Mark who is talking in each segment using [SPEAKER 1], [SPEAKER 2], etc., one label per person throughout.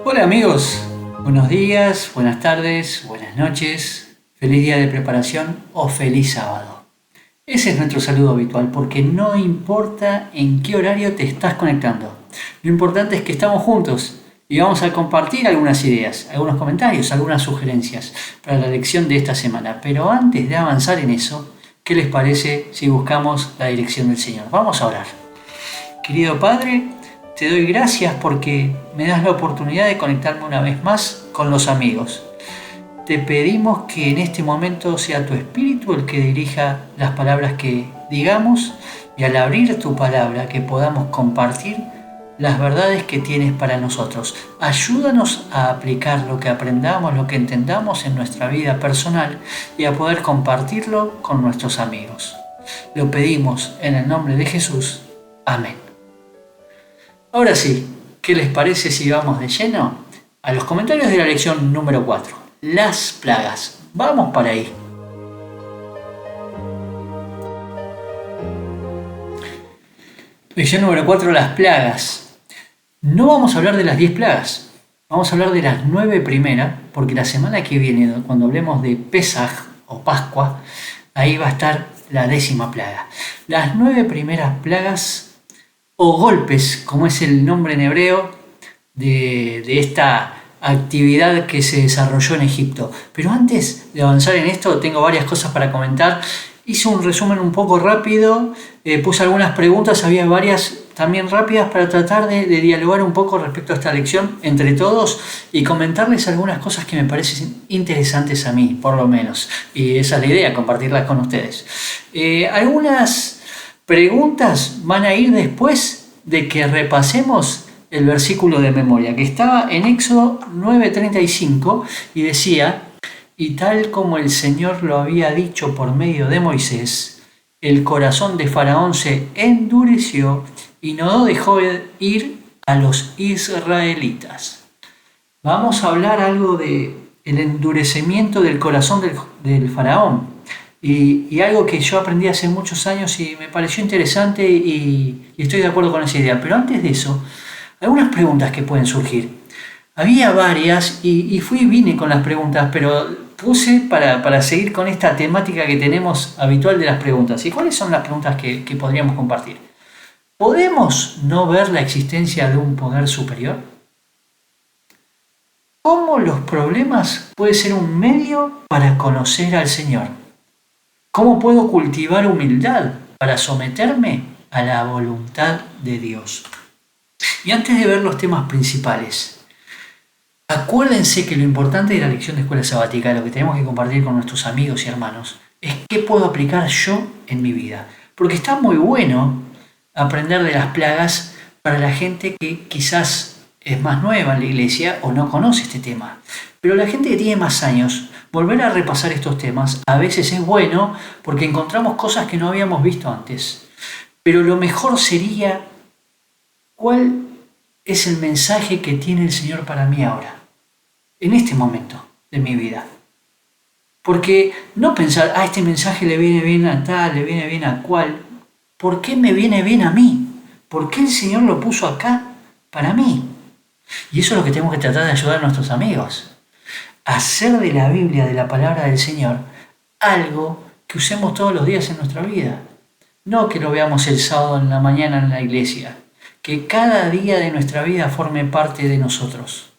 [SPEAKER 1] Hola amigos, buenos días, buenas tardes, buenas noches, feliz día de preparación o feliz sábado. Ese es nuestro saludo habitual porque no importa en qué horario te estás conectando. Lo importante es que estamos juntos y vamos a compartir algunas ideas, algunos comentarios, algunas sugerencias para la lección de esta semana. Pero antes de avanzar en eso, ¿qué les parece si buscamos la dirección del Señor? Vamos a orar. Querido Padre, te doy gracias porque me das la oportunidad de conectarme una vez más con los amigos. Te pedimos que en este momento sea tu Espíritu el que dirija las palabras que digamos y al abrir tu palabra que podamos compartir las verdades que tienes para nosotros. Ayúdanos a aplicar lo que aprendamos, lo que entendamos en nuestra vida personal y a poder compartirlo con nuestros amigos. Lo pedimos en el nombre de Jesús. Amén. Ahora sí, ¿qué les parece si vamos de lleno a los comentarios de la lección número 4? Las plagas. Vamos para ahí. Lección número 4, las plagas. No vamos a hablar de las 10 plagas. Vamos a hablar de las 9 primeras, porque la semana que viene, cuando hablemos de Pesaj o Pascua, ahí va a estar la 10ª plaga. Las 9 primeras plagas o golpes, como es el nombre en hebreo de esta actividad que se desarrolló en Egipto. Pero antes de avanzar en esto, tengo varias cosas para comentar. Hice un resumen un poco rápido, puse algunas preguntas, había varias también rápidas para tratar de dialogar un poco respecto a esta lección entre todos y comentarles algunas cosas que me parecen interesantes a mí, por lo menos. Y esa es la idea, compartirlas con ustedes. Algunas preguntas van a ir después de que repasemos el versículo de memoria, que estaba en Éxodo 9:35 y decía: y tal como el Señor lo había dicho por medio de Moisés, el corazón de Faraón se endureció y no dejó ir a los israelitas. Vamos a hablar algo de el endurecimiento del corazón del Faraón. Y algo que yo aprendí hace muchos años y me pareció interesante y estoy de acuerdo con esa idea. Pero antes de eso, algunas preguntas que pueden surgir. Había varias y vine con las preguntas, pero puse para seguir con esta temática que tenemos habitual de las preguntas. ¿Y cuáles son las preguntas que podríamos compartir? ¿Podemos no ver la existencia de un poder superior? ¿Cómo los problemas pueden ser un medio para conocer al Señor? ¿Cómo puedo cultivar humildad para someterme a la voluntad de Dios? Y antes de ver los temas principales, acuérdense que lo importante de la lección de escuela sabática, lo que tenemos que compartir con nuestros amigos y hermanos, es qué puedo aplicar yo en mi vida. Porque está muy bueno aprender de las plagas para la gente que quizás es más nueva en la iglesia o no conoce este tema. Pero la gente que tiene más años, volver a repasar estos temas a veces es bueno porque encontramos cosas que no habíamos visto antes. Pero lo mejor sería, ¿cuál es el mensaje que tiene el Señor para mí ahora, en este momento de mi vida? Porque no pensar, este mensaje le viene bien a tal, le viene bien a cual. ¿Por qué me viene bien a mí? ¿Por qué el Señor lo puso acá para mí? Y eso es lo que tenemos que tratar de ayudar a nuestros amigos. Hacer de la Biblia, de la palabra del Señor, algo que usemos todos los días en nuestra vida. No que lo veamos el sábado en la mañana en la iglesia. Que cada día de nuestra vida forme parte de nosotros.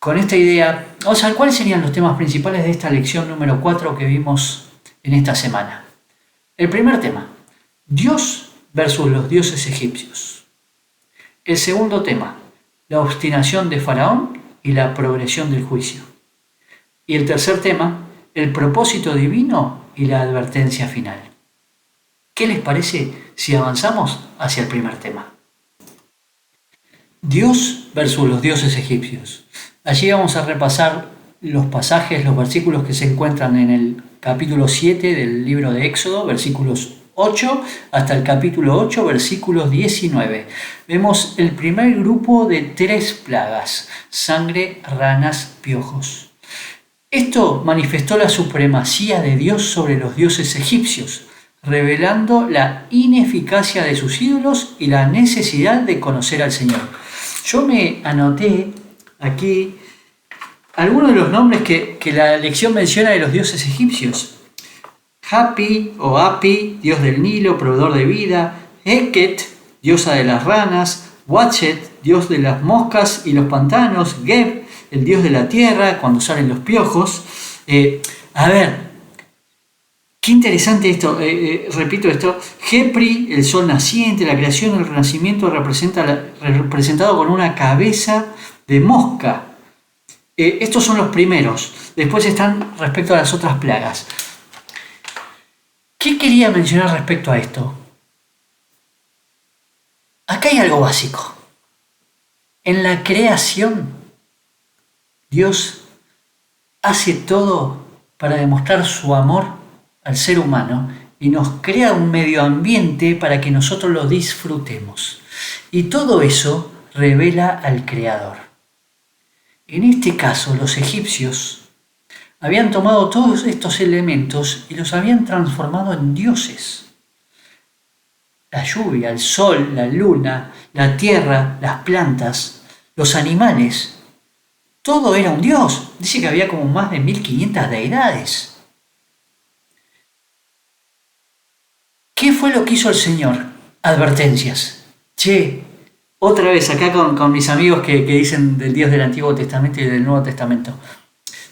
[SPEAKER 1] Con esta idea, vamos a ver cuáles serían los temas principales de esta lección número 4 que vimos en esta semana. El primer tema, Dios versus los dioses egipcios. El segundo tema, la obstinación de Faraón y la progresión del juicio. Y el tercer tema, el propósito divino y la advertencia final. ¿Qué les parece si avanzamos hacia el primer tema? Dios versus los dioses egipcios. Allí vamos a repasar los pasajes, los versículos que se encuentran en el capítulo 7 del libro de Éxodo, versículos 8 hasta el capítulo 8, versículos 19. Vemos el primer grupo de 3 plagas: sangre, ranas, piojos. Esto manifestó la supremacía de Dios sobre los dioses egipcios, revelando la ineficacia de sus ídolos y la necesidad de conocer al Señor. Yo me anoté aquí algunos de los nombres que la lección menciona de los dioses egipcios. Hapi o Api, dios del Nilo, proveedor de vida. Eket, diosa de las ranas. Watchet, dios de las moscas y los pantanos. Geb, el dios de la tierra, cuando salen los piojos. A ver, qué interesante esto, repito esto. Jepri, el sol naciente, la creación, el renacimiento representado con una cabeza de mosca. Estos son los primeros. Después están respecto a las otras plagas. ¿Qué quería mencionar respecto a esto? Acá hay algo básico. En la creación, Dios hace todo para demostrar su amor al ser humano y nos crea un medio ambiente para que nosotros lo disfrutemos. Y todo eso revela al Creador. En este caso, los egipcios habían tomado todos estos elementos y los habían transformado en dioses. La lluvia, el sol, la luna, la tierra, las plantas, los animales, todo era un dios. Dice que había como más de 1500 deidades. ¿Qué fue lo que hizo el Señor? Advertencias. Che, otra vez acá con mis amigos que dicen del Dios del Antiguo Testamento y del Nuevo Testamento.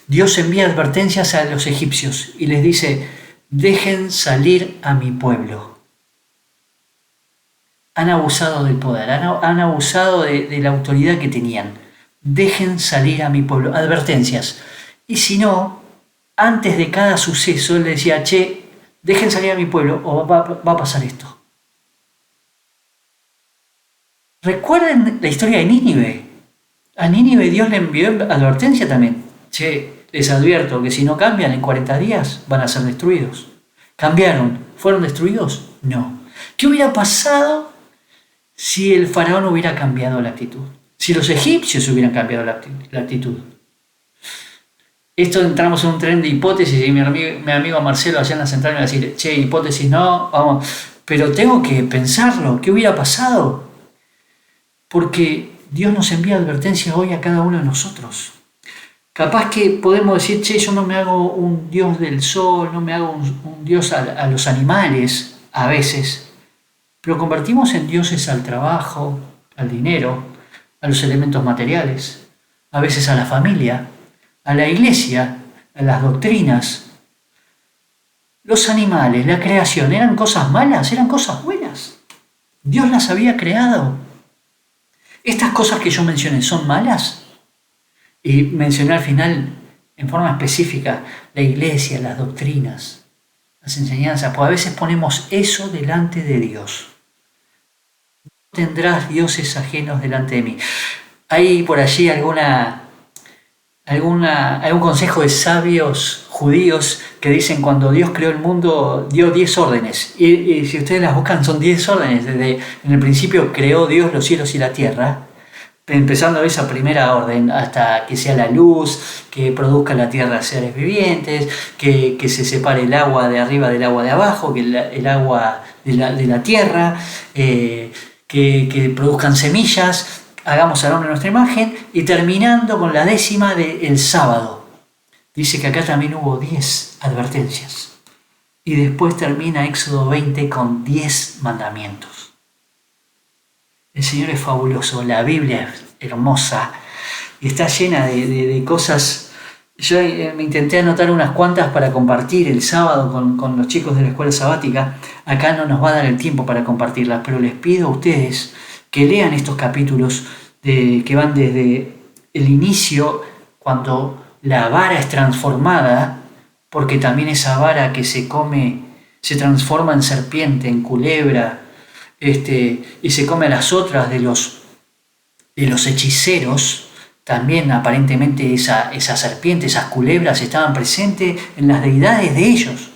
[SPEAKER 1] Dios envía advertencias a los egipcios y les dice, dejen salir a mi pueblo. Han abusado del poder, han abusado de la autoridad que tenían. Dejen salir a mi pueblo. Advertencias. Y si no, antes de cada suceso, él decía, che, dejen salir a mi pueblo o va a pasar esto. Recuerden la historia de Nínive. A Nínive Dios le envió advertencia también. Che, les advierto que si no cambian en 40 días van a ser destruidos. ¿Cambiaron? ¿Fueron destruidos? No. ¿Qué hubiera pasado si el faraón hubiera cambiado la actitud? Si los egipcios hubieran cambiado la actitud. Esto entramos en un tren de hipótesis y mi amigo Marcelo allá en la central me va a decir, che, hipótesis no, vamos, pero tengo que pensarlo, ¿qué hubiera pasado? Porque Dios nos envía advertencias hoy a cada uno de nosotros. Capaz que podemos decir, che, yo no me hago un Dios del sol, no me hago un Dios a los animales a veces, pero convertimos en dioses al trabajo, al dinero, a los elementos materiales, a veces a la familia, a la iglesia, a las doctrinas. Los animales, la creación, ¿eran cosas malas? ¿Eran cosas buenas? Dios las había creado. ¿Estas cosas que yo mencioné son malas? Y mencioné al final, en forma específica, la iglesia, las doctrinas, las enseñanzas, pues a veces ponemos eso delante de Dios. No tendrás dioses ajenos delante de mí. ¿Hay por allí algún consejo de sabios judíos que dicen cuando Dios creó el mundo dio 10 órdenes? Y si ustedes las buscan son 10 órdenes. Desde en el principio creó Dios los cielos y la tierra, empezando esa primera orden hasta que sea la luz, que produzca la tierra seres vivientes, que se separe el agua de arriba del agua de abajo, que el agua de la tierra, que produzcan semillas. Hagamos al hombre a nuestra imagen, y terminando con la 10ª del sábado. Dice que acá también hubo 10 advertencias. Y después termina Éxodo 20 con 10 mandamientos. El Señor es fabuloso, la Biblia es hermosa y está llena de cosas. Yo me intenté anotar unas cuantas para compartir el sábado con los chicos de la escuela sabática. Acá no nos va a dar el tiempo para compartirlas, pero les pido a ustedes que lean estos capítulos que van desde el inicio, cuando la vara es transformada, porque también esa vara que se come se transforma en serpiente, en culebra, y se come a las otras de los hechiceros. También aparentemente esa serpiente, esas culebras estaban presentes en las deidades de ellos.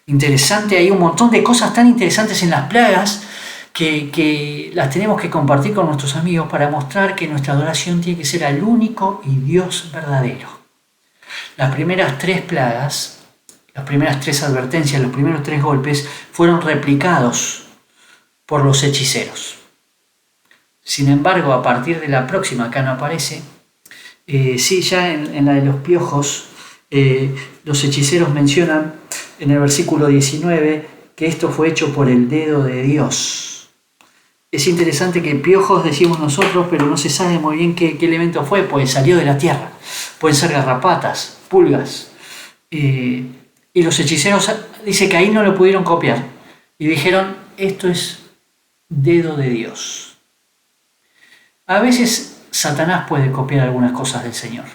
[SPEAKER 1] Interesante, hay un montón de cosas tan interesantes en las plagas que las tenemos que compartir con nuestros amigos para mostrar que nuestra adoración tiene que ser al único y Dios verdadero. Las primeras 3 plagas, las primeras 3 advertencias, los primeros 3 golpes fueron replicados por los hechiceros. Sin embargo, a partir de la próxima, acá no aparece, sí, ya en la de los piojos, los hechiceros mencionan en el versículo 19 que esto fue hecho por el dedo de Dios. Es interesante que piojos decimos nosotros, pero no se sabe muy bien qué elemento fue, pues salió de la tierra. Pueden ser garrapatas, pulgas. Y los hechiceros, dice que ahí no lo pudieron copiar. Y dijeron, esto es dedo de Dios. A veces Satanás puede copiar algunas cosas del Señor.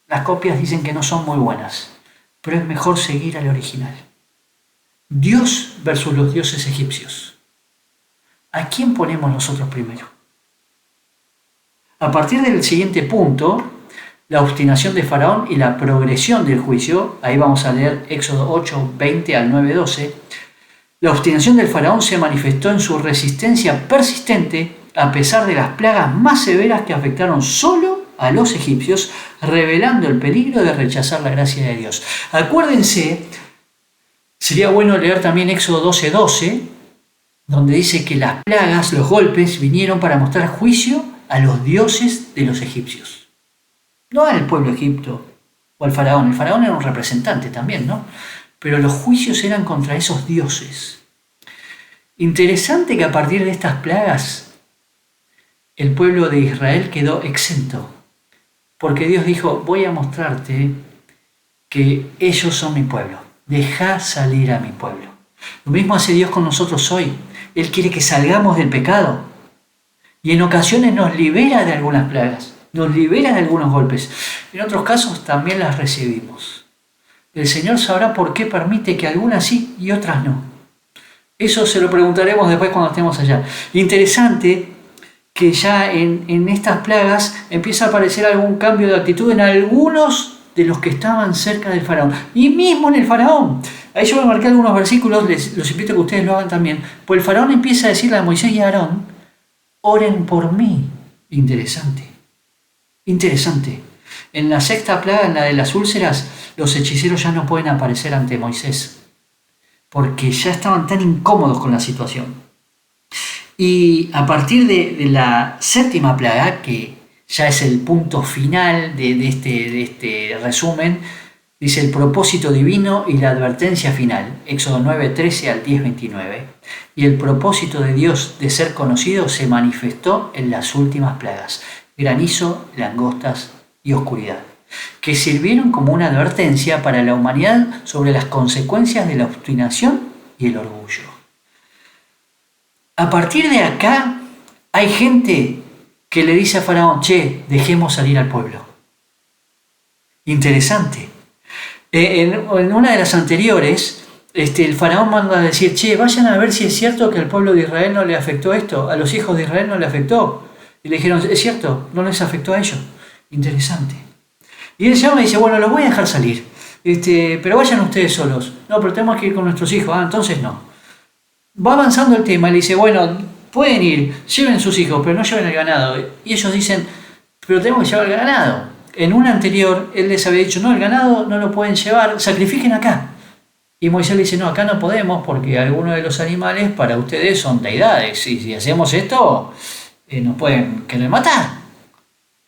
[SPEAKER 1] Las copias dicen que no son muy buenas, pero es mejor seguir al original. Dios versus los dioses egipcios. ¿A quién ponemos nosotros primero? A partir del siguiente punto, la obstinación de Faraón y la progresión del juicio, ahí vamos a leer Éxodo 8, 20 al 9, 12, la obstinación del Faraón se manifestó en su resistencia persistente a pesar de las plagas más severas que afectaron solo a los egipcios, revelando el peligro de rechazar la gracia de Dios. Acuérdense, sería bueno leer también Éxodo 12, 12, donde dice que las plagas, los golpes, vinieron para mostrar juicio a los dioses de los egipcios. No al pueblo de Egipto o al faraón. El faraón era un representante también, ¿no? Pero los juicios eran contra esos dioses. Interesante que a partir de estas plagas, el pueblo de Israel quedó exento. Porque Dios dijo, voy a mostrarte que ellos son mi pueblo. Deja salir a mi pueblo. Lo mismo hace Dios con nosotros hoy. Él quiere que salgamos del pecado. Y en ocasiones nos libera de algunas plagas. Nos libera de algunos golpes. En otros casos también las recibimos. El Señor sabrá por qué permite que algunas sí y otras no. Eso se lo preguntaremos después cuando estemos allá. Interesante que ya en estas plagas empieza a aparecer algún cambio de actitud en algunos de los que estaban cerca del faraón. Y mismo en el faraón. Ahí yo me marqué algunos versículos, los invito a que ustedes lo hagan también. Pues el faraón empieza a decirle a Moisés y a Aarón, oren por mí. Interesante. En la sexta plaga, en la de las úlceras, los hechiceros ya no pueden aparecer ante Moisés, porque ya estaban tan incómodos con la situación. Y a partir de la séptima plaga, que ya es el punto final de este resumen, dice el propósito divino y la advertencia final, Éxodo 9, 13 al 10, 29. Y el propósito de Dios de ser conocido se manifestó en las últimas plagas, granizo, langostas y oscuridad, que sirvieron como una advertencia para la humanidad sobre las consecuencias de la obstinación y el orgullo. A partir de acá hay gente que le dice a Faraón, che, dejemos salir al pueblo. Interesante. En una de las anteriores, el faraón manda a decir, che, vayan a ver si es cierto que al pueblo de Israel no le afectó esto, a los hijos de Israel no le afectó. Y le dijeron, es cierto, no les afectó a ellos. Interesante. Y el Señor me dice, bueno, los voy a dejar salir, pero vayan ustedes solos. No, pero tenemos que ir con nuestros hijos. Ah, entonces no. Va avanzando el tema y le dice, bueno, pueden ir, lleven sus hijos, pero no lleven el ganado. Y ellos dicen, pero tenemos que llevar el ganado. En una anterior, él les había dicho, no, el ganado no lo pueden llevar, sacrifiquen acá. Y Moisés le dice, no, acá no podemos porque algunos de los animales para ustedes son deidades. Y si hacemos esto, nos pueden querer matar.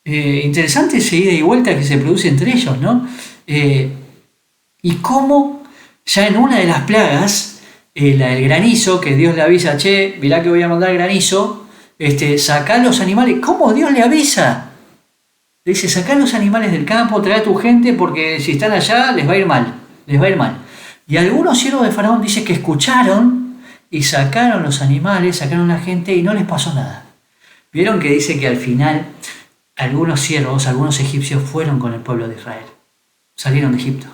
[SPEAKER 1] Interesante esa ida y vuelta que se produce entre ellos, ¿no? Y cómo ya en una de las plagas, la del granizo, que Dios le avisa, che, mirá que voy a mandar granizo, sacá los animales. ¿Cómo Dios le avisa? Le dice, sacá los animales del campo, trae a tu gente, porque si están allá les va a ir mal, Y algunos siervos de Faraón dicen que escucharon y sacaron los animales, sacaron a la gente y no les pasó nada. Vieron que dice que al final algunos siervos, algunos egipcios fueron con el pueblo de Israel, salieron de Egipto.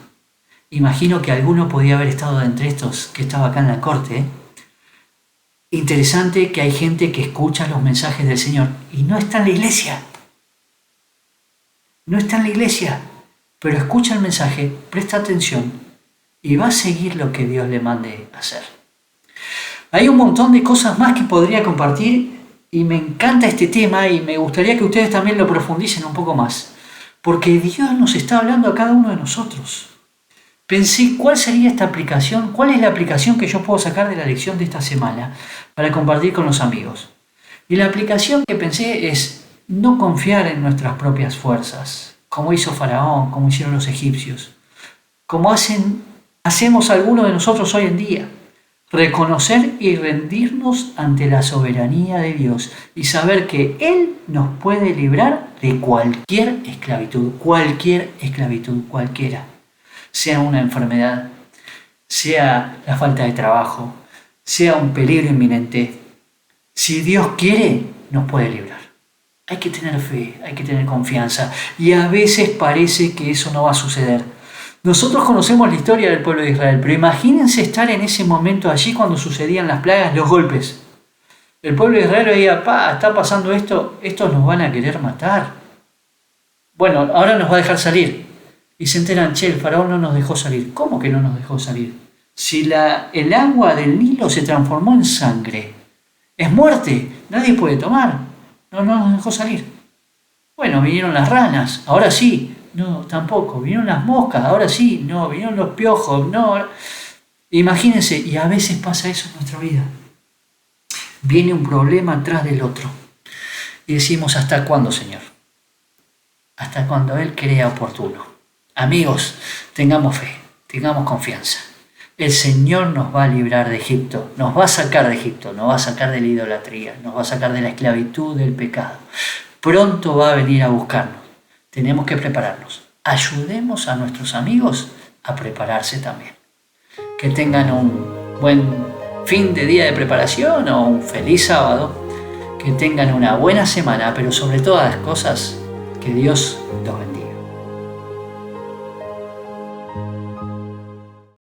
[SPEAKER 1] Imagino que alguno podía haber estado de entre estos que estaba acá en la corte. Interesante que hay gente que escucha los mensajes del Señor y no está en la iglesia. No está en la iglesia, pero escucha el mensaje, presta atención y va a seguir lo que Dios le mande hacer. Hay un montón de cosas más que podría compartir y me encanta este tema y me gustaría que ustedes también lo profundicen un poco más, porque Dios nos está hablando a cada uno de nosotros. Pensé, ¿cuál sería esta aplicación? ¿Cuál es la aplicación que yo puedo sacar de la lección de esta semana para compartir con los amigos? Y la aplicación que pensé es no confiar en nuestras propias fuerzas, como hizo Faraón, como hicieron los egipcios, como hacemos algunos de nosotros hoy en día. Reconocer y rendirnos ante la soberanía de Dios y saber que Él nos puede librar de cualquier esclavitud, cualquiera. Sea una enfermedad, sea la falta de trabajo, sea un peligro inminente. Si Dios quiere, nos puede librar. Hay que tener fe, hay que tener confianza. Y a veces parece que eso no va a suceder. Nosotros conocemos la historia del pueblo de Israel, pero imagínense estar en ese momento allí cuando sucedían las plagas, los golpes. El pueblo de Israel veía, está pasando esto, estos nos van a querer matar. Bueno, ahora nos va a dejar salir. Y se enteran, el faraón no nos dejó salir. ¿Cómo que no nos dejó salir? Si el agua del Nilo se transformó en sangre, es muerte, nadie puede tomar. No nos dejó salir. Bueno, vinieron las ranas, ahora sí. No, tampoco. Vinieron las moscas, ahora sí. No, vinieron los piojos, no. Imagínense, y a veces pasa eso en nuestra vida. Viene un problema tras del otro. Y decimos, ¿hasta cuándo, Señor? Hasta cuando Él crea oportuno. Amigos, tengamos fe, tengamos confianza. El Señor nos va a librar de Egipto, nos va a sacar de Egipto, nos va a sacar de la idolatría, nos va a sacar de la esclavitud del pecado. Pronto va a venir a buscarnos. Tenemos que prepararnos. Ayudemos a nuestros amigos a prepararse también. Que tengan un buen fin de día de preparación o un feliz sábado. Que tengan una buena semana, pero sobre todas las cosas, que Dios los bendiga.